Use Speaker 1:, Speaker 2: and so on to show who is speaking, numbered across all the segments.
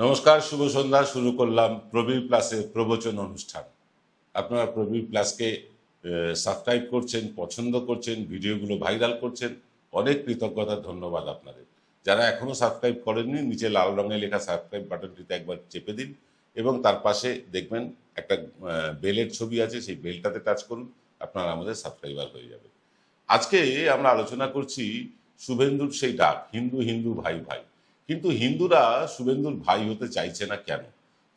Speaker 1: নমস্কার, শুভ সন্ধ্যা। শুরু করলাম প্রবীর প্লাসের প্রবচন অনুষ্ঠান। আপনারা প্রবীর প্লাসকে সাবস্ক্রাইব করছেন, পছন্দ করছেন, ভিডিওগুলো ভাইরাল করছেন, অনেক কৃতজ্ঞতা, ধন্যবাদ আপনাদের। যারা এখনো সাবস্ক্রাইব করেননি, নিচে লাল রঙে লেখা সাবস্ক্রাইব বাটনটিতে একবার চেপে দিন এবং তার পাশে দেখবেন একটা বেলের ছবি আছে, সেই বেলটাতে টাচ করুন, আপনারা আমাদের সাবস্ক্রাইবার হয়ে যাবে। আজকে আমরা আলোচনা করছি শুভেন্দুর সেই ডাক, হিন্দু হিন্দু ভাই ভাই। কিন্তু হিন্দুরা শুভেন্দুর ভাই হতে চাইছে না কেন,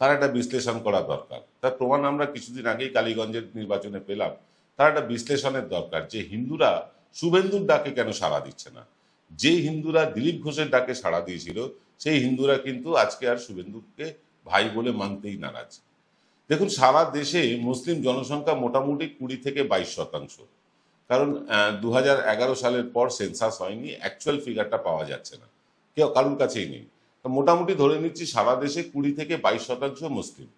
Speaker 1: তার একটা বিশ্লেষণ করা দরকার। তার প্রমাণ আমরা কিছুদিন আগেই কালীগঞ্জের নির্বাচনে পেলাম। তার একটা বিশ্লেষণের দরকার যে হিন্দুরা শুভেন্দুর ডাকে কেন সাড়া দিচ্ছে না। যে হিন্দুরা দিলীপ ঘোষের ডাকে সাড়া দিয়েছিল, সেই হিন্দুরা কিন্তু আজকে আর শুভেন্দুকে ভাই বলে মানতেই নারাজ। দেখুন, সারা দেশে মুসলিম জনসংখ্যা মোটামুটি 20 থেকে 22%। কারণ 2011 সালের পর সেন্সাস হয়নি, অ্যাকচুয়াল ফিগারটা পাওয়া যাচ্ছে না, কেউ কারোর কাছেই নেই। মোটামুটি ধরে নিচ্ছি সারা দেশে 20 থেকে 22% মুসলিম,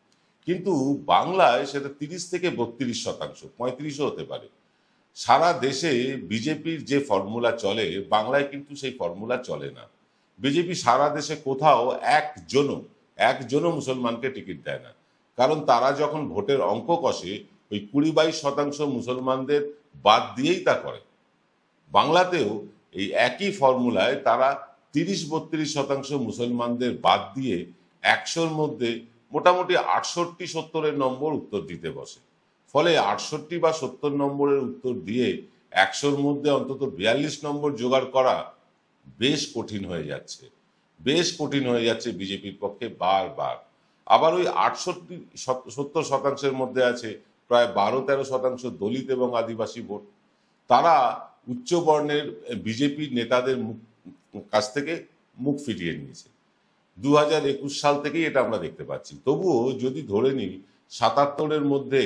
Speaker 1: কিন্তু বাংলায় সেটা 30 থেকে 32%, 35ও হতে পারে। সারা দেশে বিজেপির যে ফর্মুলা চলে, বাংলায় কিন্তু সেই ফর্মুলা চলে না। বিজেপি সারা দেশে কোথাও একজনও মুসলমানকে টিকিট দেয় না, কারণ তারা যখন ভোটের অঙ্ক কষে ওই 20-22% মুসলমানদের বাদ দিয়েই তা করে। বাংলাতেও এই একই ফর্মুলায় তারা 30-32% মুসলমানদের বাদ দিয়ে 100-র মধ্যে মোটামুটি 68-70 নম্বর উত্তর দিতে বসে। ফলে 68 বা 70 নম্বরের উত্তর দিয়ে 100-র মধ্যে অন্তত 42 নম্বর জোগাড় করা বেশ কঠিন হয়ে যাচ্ছে বিজেপির পক্ষে বারবার। আবার ওই 68-70% মধ্যে আছে প্রায় 12-13% দলিত এবং আদিবাসী ভোট। তারা উচ্চ বর্ণের বিজেপির নেতাদের কাছ থেকে মুখ ফিরিয়ে নিয়েছে। 2021 সাল থেকেই এটা আমরা দেখতে পাচ্ছি। তবুও যদি ধরে নিই 77-এর মধ্যে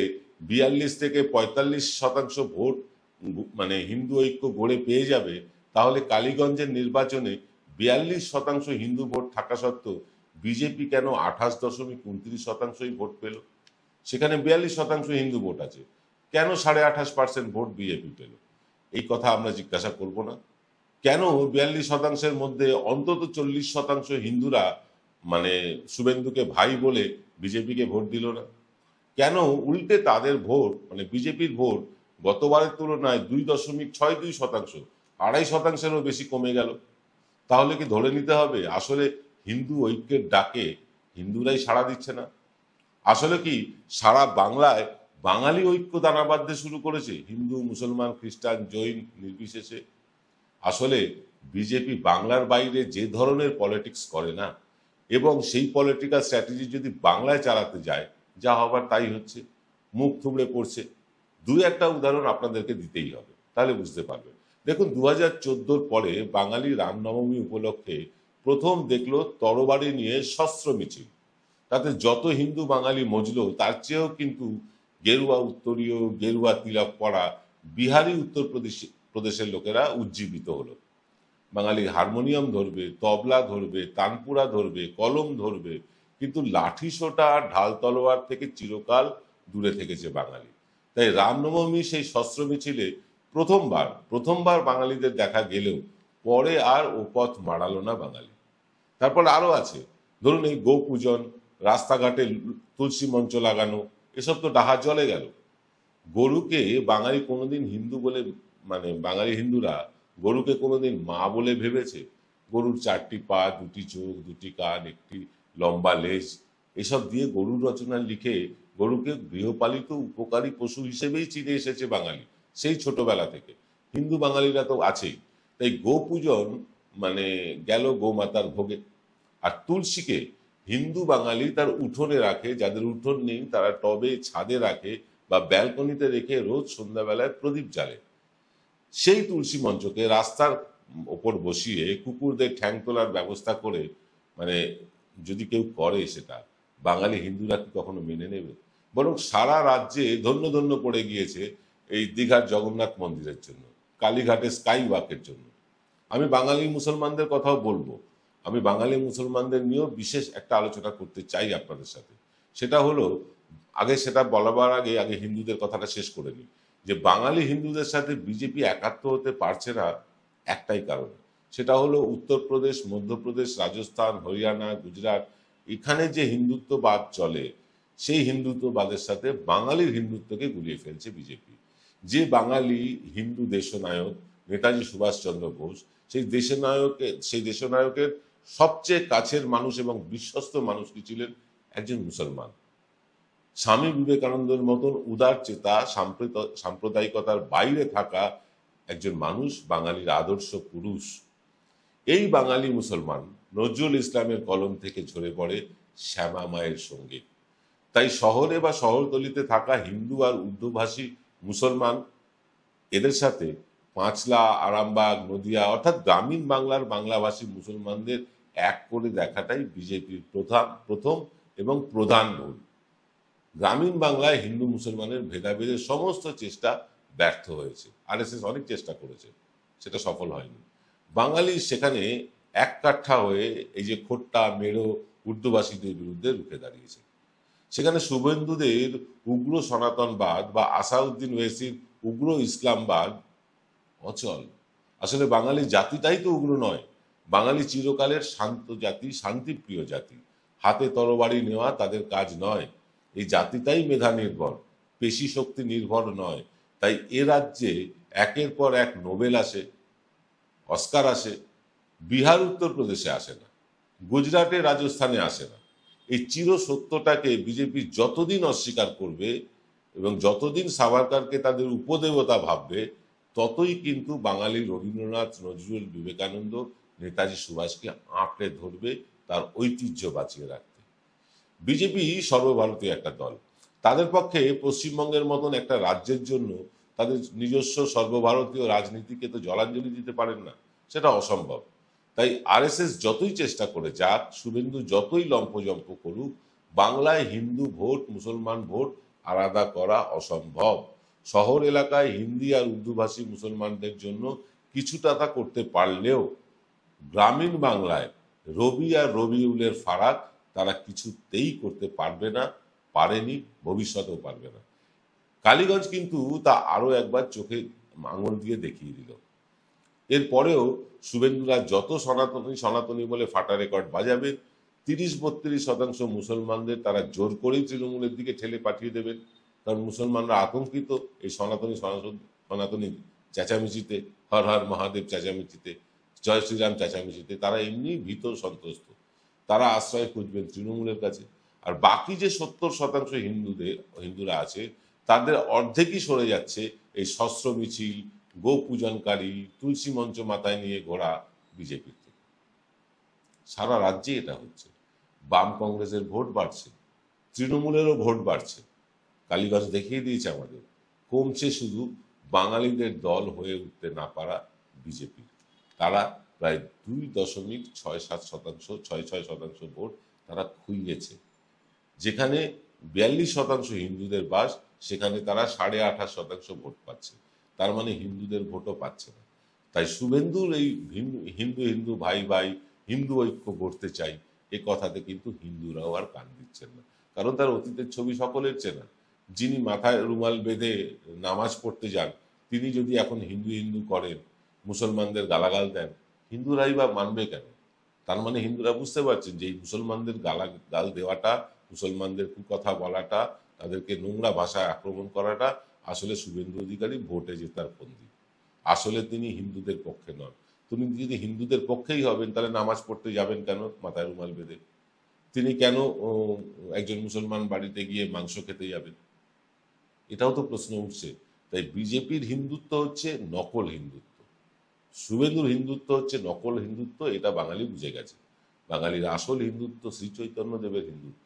Speaker 1: 42 থেকে 45% ভোট মানে হিন্দু ঐক্য গড়ে পেয়ে যাবে, তাহলে কালীগঞ্জের নির্বাচনে 42% হিন্দু ভোট থাকা সত্ত্বেও বিজেপি কেন 28.29% ভোট পেল? সেখানে 42% হিন্দু ভোট আছে, কেন 28.5% ভোট বিজেপি পেল? এই কথা আমরা জিজ্ঞাসা করব না? কেন 42%-এর মধ্যে অন্তত 40% হিন্দুরা মানে শুভেন্দুকে ভাই বলে বিজেপিকে ভোট দিল না? কেন উল্টে তাদের ভোট মানে বিজেপির ভোট গতবারের তুলনায় 2.62%, 2.5%-এরও বেশি কমে গেল? তাহলে কি ধরে নিতে হবে আসলে হিন্দু ঐক্যের ডাকে হিন্দুরাই সাড়া দিচ্ছে না? আসলে কি সারা বাংলায় বাঙালি ঐক্য দানা বাঁধতে শুরু করেছে, হিন্দু, মুসলমান, খ্রিস্টান, জৈন নির্বিশেষে? আসলে বিজেপি বাংলার বাইরে যে ধরনের পলিটিক্স করে না, এবং সেই পলিটিক্যাল স্ট্র্যাটেজি যদি বাংলায় চালাতে যায়, যা হবার তাই হচ্ছে, মুখ থুবড়ে পড়ছে। একটা উদাহরণ আপনাদেরকে দিতেই হবে, তাহলে বুঝতে পারবেন। দেখুন, 2014-র পরে বাঙালি রামনবমী উপলক্ষে প্রথম দেখলো তরবারি নিয়ে শস্ত্র মিছিল। তাতে যত হিন্দু বাঙালি মজলো, তার চেয়েও কিন্তু গেরুয়া উত্তরীয়, গেরুয়া তিলক পরা বিহারি প্রদেশের লোকেরা উজ্জীবিত হলো। বাঙালি হারমোনিয়াম ধরবে, তবলা ধরবে, তানপুরা ধরবে, কলম ধরবে, কিন্তু লাঠি সোটা আর ঢাল তলোয়ার থেকে চিরকাল দূরে থেকেছে বাঙালি। তাই রামনবমী সেই শস্ত্র মিছিলে প্রথমবার বাঙালিদের দেখা গেলেও পরে আর ও পথ মাড়ালো না বাঙালি। তারপর আরো আছে, ধরুন এই গো পূজন, রাস্তাঘাটে তুলসী মঞ্চ লাগানো, এসব তো ডাহা চলে গেল। গরুকে বাঙালি কোনোদিন হিন্দু বলে মানে বাঙালি হিন্দুরা গরুকে কোনোদিন মা বলে ভেবেছে? গরুর 4টি পা, 2টি চোখ, 2টি কান, একটি লম্বা লেজ, এসব দিয়ে গরুর রচনা লিখে গরুকে গৃহপালিত উপকারী পশু হিসেবেই চিনে এসেছে বাঙালি সেই ছোটবেলা থেকে। হিন্দু বাঙালিরা তো আছেই। তাই গো পূজন মানে গেল গোমাতার ভোগে। আর তুলসীকে হিন্দু বাঙালি তার উঠোনে রাখে, যাদের উঠোন নেই তারা টবে, ছাদে রাখে বা ব্যালকনিতে রেখে রোজ সন্ধ্যাবেলায় প্রদীপ জ্বালে। সেই তুলসী মঞ্চকে রাস্তার ওপর বসিয়ে কুকুরদের ঠ্যাং তোলার ব্যবস্থা করে মানে যদি কেউ করে, সেটা বাঙালি হিন্দুরা কি কখনো মেনে নেবে? বরং সারা রাজ্যে ধন্য ধন্য পড়ে গিয়েছে এই দীঘার জগন্নাথ মন্দিরের জন্য, কালীঘাটে স্কাই ওয়াকের জন্য। আমি বাঙালি মুসলমানদের কথাও বলবো, আমি বাঙালি মুসলমানদের নিয়েও বিশেষ একটা আলোচনা করতে চাই আপনাদের সাথে। সেটা হলো আগে সেটা বলবার আগে আগে হিন্দুদের কথাটা শেষ করে নিই, যে বাঙালি হিন্দুদের সাথে বিজেপি একাত্ম হতে পারছে না একটাই কারণ, সেটা হলো উত্তরপ্রদেশ, মধ্যপ্রদেশ, রাজস্থান, হরিয়ানা, গুজরাট, এখানে যে হিন্দুত্ববাদ চলে সেই হিন্দুত্ববাদের সাথে বাঙালির হিন্দুত্বকে গুলিয়ে ফেলছে বিজেপি। যে বাঙালি হিন্দু দেশনায়ক নেতাজি সুভাষচন্দ্র বোস, সেই দেশনায়কের সবচেয়ে কাছের মানুষ এবং বিশ্বস্ত মানুষটি ছিলেন একজন মুসলমান। স্বামী বিবেকানন্দের মতন উদার চেতা, সাম্প্রদায়িকতার বাইরে থাকা একজন মানুষ, বাঙালির আদর্শ পুরুষ। এই বাঙালি মুসলমান নজরুল ইসলামের কলম থেকে ঝরে পড়ে শ্যামা মায়ের সঙ্গীত। তাই শহরে বা শহরতলিতে থাকা হিন্দু আর উর্দুভাষী মুসলমান, এদের সাথে পাঁচলা, আরামবাগ, নদিয়া অর্থাৎ গ্রামীণ বাংলার বাংলাভাষী মুসলমানদের এক করে দেখাটাই বিজেপির প্রথম এবং প্রধান ভুল। গ্রামীণ বাংলায় হিন্দু মুসলমানের ভেদাভেদের সমস্ত চেষ্টা ব্যর্থ হয়েছে। আরএসএস অনেক চেষ্টা করেছে, সেটা সফল হয়নি। বাঙালি সেখানে এক কাঠা হয়ে এই যে খোট্টা মেরো উর্দুভাষীদের বিরুদ্ধে রুখে দাঁড়িয়েছে। সেখানে শুভেন্দুদের উগ্র সনাতনবাদ বা আসাউদ্দিন ওয়েসির উগ্র ইসলামবাদ অচল। আসলে বাঙালি জাতিটাই তো উগ্র নয়। বাঙালি চিরকালের শান্ত জাতি, শান্তিপ্রিয় জাতি। হাতে তরবারি নেওয়া তাদের কাজ নয়। এই জাতিটাই মেধা নির্ভর, পেশি শক্তি নির্ভর নয়। তাই এ রাজ্যে একের পর এক নোবেল আসে, অস্কার আসে, বিহার উত্তরপ্রদেশে আসে না, গুজরাটে রাজস্থানে আসে না। এই চির সত্যটাকে বিজেপি যতদিন অস্বীকার করবে এবং যতদিন সাভারকারকে তাদের উপদেবতা ভাববে, ততই কিন্তু বাঙালি রবীন্দ্রনাথ, নজরুল, বিবেকানন্দ, নেতাজি সুভাষকে আঁকড়ে ধরবে তার ঐতিহ্য বাঁচিয়ে রাখতে। বিজেপি সর্বভারতীয় একটা দল। তাদের পক্ষে পশ্চিমবঙ্গের মতন একটা রাজ্যের জন্য তাদের নিজস্ব সর্বভারতীয় রাজনীতিকে তো জলাঞ্জলি দিতে পারেন না, সেটা অসম্ভব। তাই আরএসএস যতই চেষ্টা করে যাক, শুভেন্দু যতই লম্পজম্প করুক, বাংলায় হিন্দু ভোট, মুসলমান ভোট আলাদা করা অসম্ভব। শহর এলাকায় হিন্দি আর উর্দুভাষী মুসলমানদের জন্য কিছুটা তা করতে পারলেও গ্রামীণ বাংলায় রবি আর রবিউলের ফারাক তারা কিছুতেই করতে পারবে না, পারেনি, ভবিষ্যতেও পারবে না। কালীগঞ্জ কিন্তু তা আরো একবার চোখে আঙুল দিয়ে দেখিয়ে দিল। এরপরেও শুভেন্দুরা যত সনাতনী সনাতনী বলে ফাটা রেকর্ড বাজাবে, ৩০-৩২% মুসলমানদের তারা জোর করেই তৃণমূলের দিকে ঠেলে পাঠিয়ে দেবেন। কারণ মুসলমানরা আতঙ্কিত এই সনাতনী সনাতনী চেঁচামেচিতে, হর হর মহাদেব চেঁচামেচিতে, জয় শ্রীরাম চেঁচামেচিতে তারা এমনি ভীত সন্ত্রস্ত। তারা আশ্রয় খুঁজবেন তৃণমূলের কাছে। আর বাকি যে ৭০% হিন্দুরা আছে, তাদের অর্ধেকই সরে যাচ্ছে এই শস্ত্র মিছিল, গো পূজনকারী, তুলসী মঞ্চ মাথায় নিয়ে ঘোরা বিজেপির থেকে। সারা রাজ্যে এটা হচ্ছে। বাম কংগ্রেসের ভোট বাড়ছে, তৃণমূলেরও ভোট বাড়ছে। কালীগঞ্জ দেখিয়ে দিয়েছে আমাদের, কমছে শুধু বাঙালিদের দল হয়ে উঠতে না পারা বিজেপির। তারা প্রায় 2.67%, 6.6% ভোট তারা খুইয়েছে। যেখানে 42% হিন্দুদের বাস, সেখানে তারা 28.5% ভোট পাচ্ছে। তার মানে হিন্দুদের ভোটও পাচ্ছে না। তাই শুভেন্দুর এই হিন্দু হিন্দু ভাই ভাই, হিন্দু ঐক্য গড়তে চাই, এ কথাতে কিন্তু হিন্দুরাও আর কান দিচ্ছেন না। কারণ তার অতীতের ছবি সকলের চেনা। যিনি মাথায় রুমাল বেঁধে নামাজ পড়তে যান, তিনি যদি এখন হিন্দু হিন্দু করেন, মুসলমানদের গালাগাল দেন, হিন্দুরাই বা মানবে কেন? তার মানে হিন্দুরা বুঝতে পারছেন যে এই মুসলমানদের গাল দেওয়াটা, মুসলমানদের কুকথা বলাটা, তাদেরকে নোংরা ভাষায় আক্রমণ করাটা আসলে শুভেন্দু অধিকারী ভোটে জেতার ফন্দি। আসলে তিনি হিন্দুদের পক্ষে নন। তিনি যদি হিন্দুদের পক্ষেই হবেন, তাহলে নামাজ পড়তে যাবেন কেন মাথায় রুমাল বেঁধে? তিনি কেন একজন মুসলমান বাড়িতে গিয়ে মাংস খেতে যাবেন? এটাও তো প্রশ্ন উঠছে। তাই বিজেপির হিন্দুত্ব হচ্ছে নকল হিন্দুত্ব, শুভেন্দুর হিন্দুত্ব হচ্ছে নকল হিন্দুত্ব। এটা বাঙালি বুঝে গেছে। বাঙালির আসল হিন্দুত্ব শ্রী চৈতন্য দেবের হিন্দুত্ব,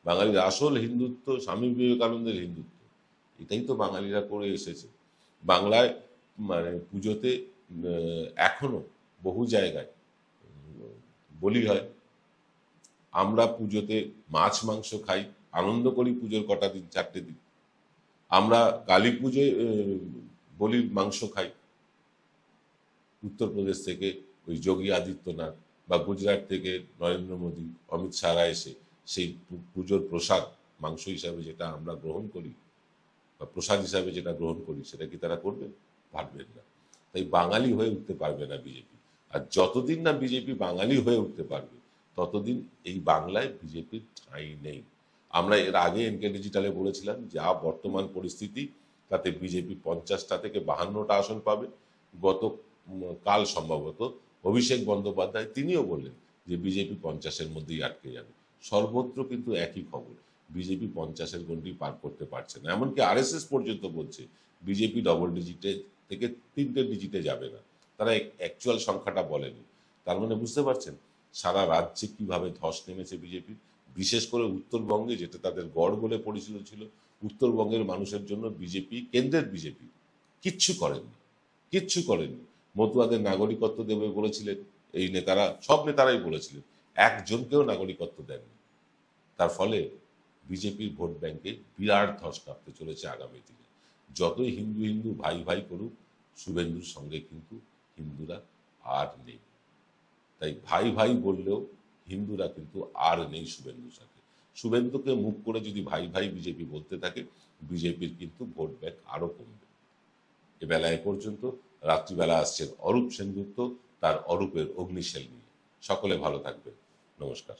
Speaker 1: বাঙালির আসল হিন্দুত্ব স্বামী বিবেকানন্দের হিন্দুত্ব। এটাই তো বাঙালিরা করে এসেছে। বাংলায় মানে পুজোতে এখনো বহু জায়গায় বলি হয়। আমরা পুজোতে মাছ মাংস খাই, আনন্দ করি পুজোর কটা দিন, 4টে দিন। আমরা কালী পুজোয় বলির মাংস খাই। উত্তরপ্রদেশ থেকে ওই যোগী আদিত্যনাথ বা গুজরাট থেকে নরেন্দ্র মোদী, অমিত শাহরা এসে সেই পুজোর প্রসাদ মাংস হিসাবে যেটা আমরা গ্রহণ করি বা প্রসাদ হিসাবে যেটা গ্রহণ করি, সেটা কি তারা করবে? পারবেন না। তাই বাঙালি হয়ে উঠতে পারবে না বিজেপি। আর যতদিন না বিজেপি বাঙালি হয়ে উঠতে পারবে, ততদিন এই বাংলায় বিজেপির ঠাঁই নেই। আমরা এর আগে এনকে ডিজিটালে বলেছিলাম, যা বর্তমান পরিস্থিতি তাতে বিজেপি 50টা থেকে 52টা আসন পাবে। গত কাল সম্ভবত অভিষেক বন্দ্যোপাধ্যায় তিনিও বললেন যে বিজেপি 50-এর মধ্যেই আটকে যাবে। সর্বত্র কিন্তু একই খবর, বিজেপি 50-এর গণ্ডি পার করতে পারছে না। এমনকি আরএসএস পর্যন্ত বলছে বিজেপি ডবল ডিজিটে থেকে 3টে ডিজিটে যাবে না। তারা অ্যাকচুয়াল সংখ্যাটা বলেনি। তার মানে বুঝতে পারছেন সারা রাজ্যে কিভাবে ধস নেমেছে বিজেপি। বিশেষ করে উত্তরবঙ্গে, যেটা তাদের গড় বলে পরিচিত ছিল, উত্তরবঙ্গের মানুষের জন্য বিজেপি, কেন্দ্রের বিজেপি কিচ্ছু করেননি, কিচ্ছু করেননি। মতুয়াদের নাগরিকত্ব দেবে বলেছিলেন এই নেতারা, সব নেতারাই বলেছিলেন, একজনকেও নাগরিকত্ব দেননি। তার ফলে বিজেপির ভোট ব্যাংকে বিরাট ধস নামতে চলেছে আগামী দিনে। যতই হিন্দু হিন্দু ভাই ভাই করুক, শুভেন্দুর সঙ্গে কিন্তু হিন্দুরা আর নেই। তাই ভাই ভাই বললেও হিন্দুরা কিন্তু আর নেই শুভেন্দুর সাথে। শুভেন্দুকে মুখ করে যদি ভাই ভাই বিজেপি বলতে থাকে, বিজেপির কিন্তু ভোট ব্যাংক আরো কমবে। এবেলা এ পর্যন্ত। রাত্রিবেলা আসছেন অরূপ সেনগুপ্ত তার অরূপের অগ্নিশেল নিয়ে। সকলে ভালো থাকবেন। নমস্কার।